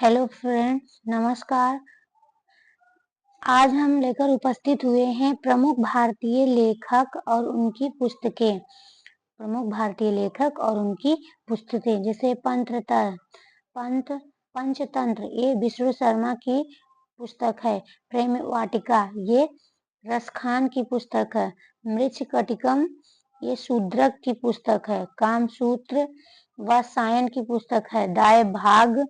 Hello friends, नमस्कार। आज हम लेकर उपस्थित हुए हैं प्रमुख भारतीय लेखक और उनकी पुस्तकें। जैसे पंचतंत्र ये विष्णु शर्मा की पुस्तक है। प्रेम वाटिका ये रसखान की पुस्तक है। मृच्छकटिकम ये शूद्रक की पुस्तक है। कामसूत्र व सायन की पुस्तक है। दाय भाग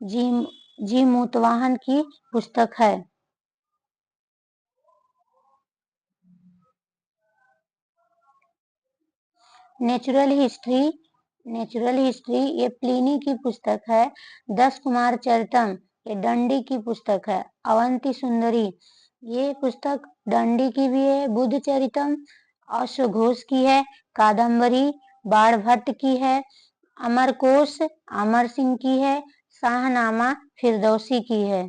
जी मोतवाहन की पुस्तक है। नेचुरल हिस्ट्री ये प्लिनी की पुस्तक है। 10 कुमार चरितम ये दंडी की पुस्तक है। अवंती सुंदरी ये पुस्तक दंडी की भी है। बुद्ध चरितम अश्वघोष की है। कादम्बरी बाणभट्ट की है। अमरकोश अमर सिंह की है। शाहनामा फिरदौसी की है।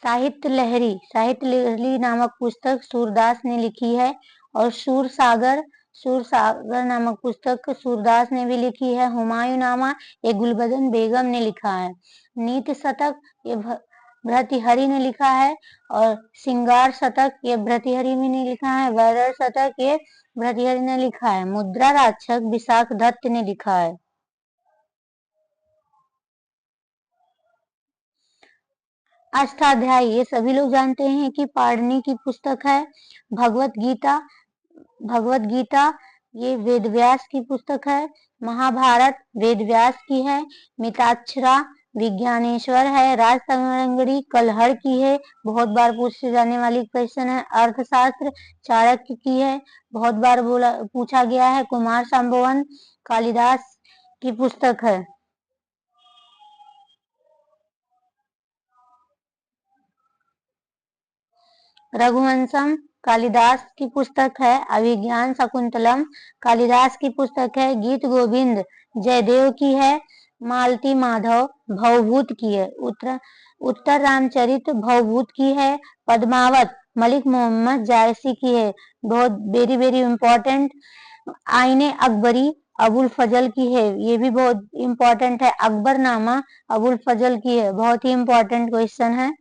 साहित्य लहरी नामक पुस्तक सूरदास ने लिखी है। और सूरसागर नामक पुस्तक सूरदास ने भी लिखी है। हुमायूं नामा ये गुलबदन बेगम ने लिखा है। नीति शतक ये भर्तृहरि ने लिखा है। और श्रृंगार शतक ये भर्तृहरि ने लिखा है। वैदर शतक ये भर्तृहरि ने लिखा है। मुद्रा राक्षक विशाख दत्त ने लिखा है। अष्टाध्यायी ये सभी लोग जानते हैं कि पाणिनि की पुस्तक है। भगवत गीता ये वेदव्यास की पुस्तक है। महाभारत वेदव्यास की है। मिताक्षरा विज्ञानेश्वर है। राजतरंगिणी कलहड़ की है, बहुत बार पूछे जाने वाली क्वेश्चन है। अर्थशास्त्र चाणक्य की है, बहुत बार पूछा गया है। कुमार संभवन कालिदास की पुस्तक है। रघुवंशम कालिदास की पुस्तक है। अभिज्ञान शकुंतलम कालिदास की पुस्तक है। गीत गोविंद जयदेव की है। मालती माधव भवभूत की है। उत्तर रामचरित भवभूत की है। पद्मावत मलिक मोहम्मद जायसी की है, बहुत वेरी इम्पोर्टेंट। आईने अकबरी अबुल फजल की है, ये भी बहुत इम्पोर्टेंट है। अकबरनामा अबुल फजल की है, बहुत ही इम्पोर्टेंट क्वेश्चन है।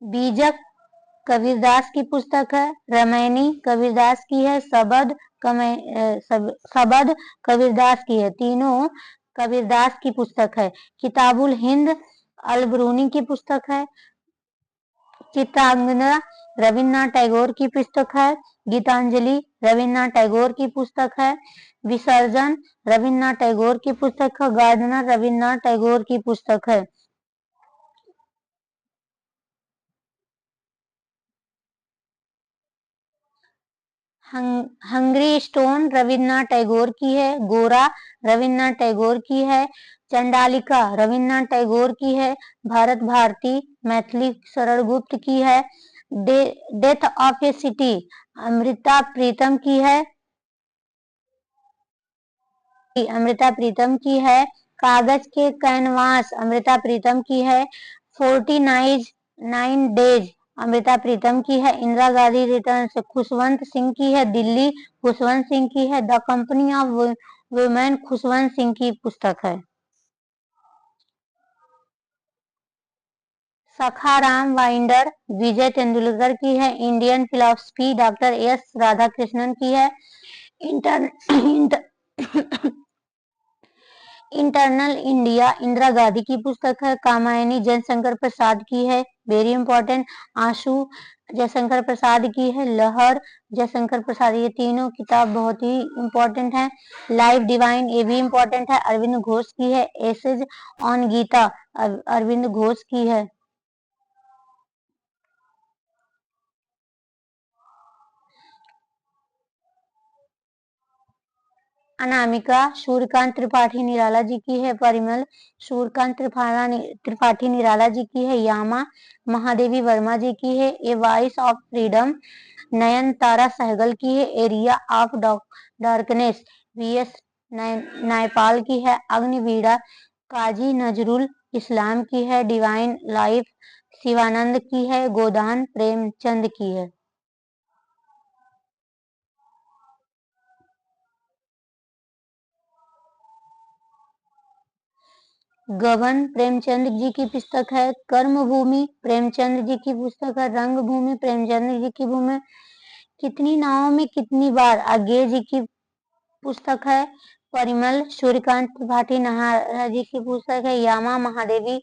बीजक कबीरदास की पुस्तक है। रामायणी कबीरदास की है। सबद कबीरदास की है। तीनों कबीरदास की पुस्तक है। किताबुल हिंद अलबरूनी की पुस्तक है। चित्रांगदा रविन्द्रनाथ टैगोर की पुस्तक है। गीतांजलि रविन्द्रनाथ टैगोर की पुस्तक है। विसर्जन रविन्द्रनाथ टैगोर की पुस्तक है। गार्डनर रविन्द्रनाथ टैगोर की पुस्तक है। हंग्री स्टोन रविन्द्रनाथ टैगोर की है। गोरा रविन्द्रनाथ टैगोर की है। चंडालिका रविन्द्रनाथ टैगोर की है। भारत भारती मैथिली शरण गुप्त की है। Death of a city Amrita Pritam की है। कागज के कैनवास अमृता प्रीतम की है। 49 डेज अमृता प्रीतम की है। इंदिरा गांधी रिटर्न खुशवंत सिंह की है। दिल्ली खुशवंत सिंह की है। The company of women Khushwant Singh की पुस्तक है। सखाराम वाइंडर विजय तेंदुलकर की है। Indian philosophy doctor S Radhakrishnan की है। इंटरनल इंडिया इंदिरा गांधी की पुस्तक है। कामायनी जयशंकर प्रसाद की है, वेरी इंपॉर्टेंट। आंसू जयशंकर प्रसाद की है। लहर जयशंकर प्रसाद, ये तीनों किताब बहुत ही इंपॉर्टेंट है। लाइफ डिवाइन ये भी इंपॉर्टेंट है, अरविंद घोष की है। एसेज ऑन गीता अरविंद घोष की है। अनामिका सूर्यकांत त्रिपाठी निराला जी की है। परिमल सूर्यकांत त्रिपाठी निराला जी की है। यामा महादेवी वर्मा जी की है। A voice of freedom Nayantara Sahgal की है। Area of darkness V S Naipaul की है। अग्निवीणा काजी नजरुल इस्लाम की है। डिवाइन लाइफ शिवानंद की है। गोदान प्रेमचंद की है। गबन प्रेमचंद जी की पुस्तक है। कर्मभूमि प्रेमचंद जी की पुस्तक है। रंगभूमि प्रेमचंद जी की भूमि। कितनी नावों में कितनी बार अज्ञे जी की पुस्तक है। परिमल सूर्यकांत त्रिपाठी नाहर जी की पुस्तक है। यामा महादेवी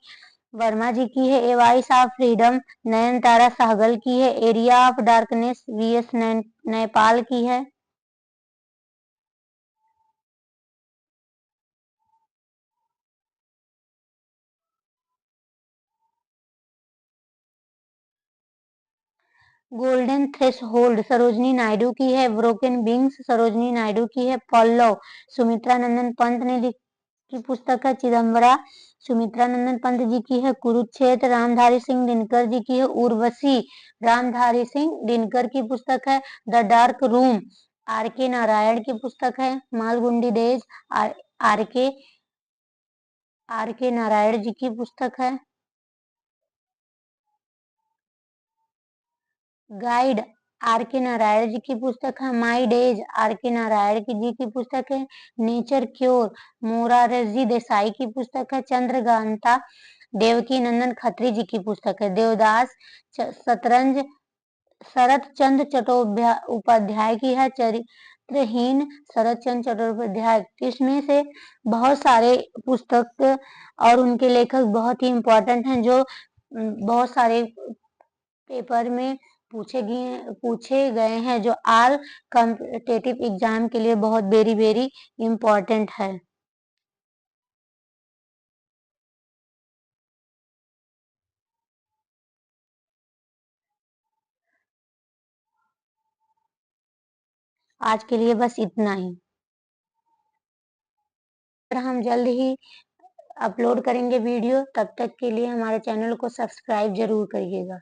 वर्मा जी की है। A voice of freedom Nayantara Sahgal की है। Area of darkness V S Naipaul की है। गोल्डन थ्रेशोल्ड सरोजनी नायडू की है। ब्रोकन विंग्स सरोजनी नायडू की है। पल्लव सुमित्रा नंदन पंत ने की पुस्तक है। चिदम्बरा सुमित्रा नंदन पंत जी की है। कुरुक्षेत्र रामधारी सिंह दिनकर जी की है। उर्वशी रामधारी सिंह दिनकर की पुस्तक है। द डार्क रूम आर के नारायण की पुस्तक है। मालगुंडी डेज आर के नारायण जी की पुस्तक है। गाइड आर के नारायण जी की पुस्तक है। माई डेज आर के नारायण जी की पुस्तक है। नेचर क्योर मोरारजी देसाई की पुस्तक है। चंद्रकांता देवकी नंदन खत्री जी की पुस्तक है। देवदास शतरंज शरत चंद्र चट्टोपाध्याय की है। चरित्रहीन शरत चंद्र चट्टोपाध्याय। इसमें से बहुत सारे पुस्तक और उनके लेखक बहुत ही इम्पोर्टेंट हैं, जो बहुत सारे पेपर में पूछे गए हैं, जो आल कॉम्पिटिटिव एग्जाम के लिए बहुत वेरी वेरी इम्पोर्टेंट है। आज के लिए बस इतना ही। हम जल्द ही अपलोड करेंगे वीडियो, तब तक के लिए हमारे चैनल को सब्सक्राइब जरूर करिएगा।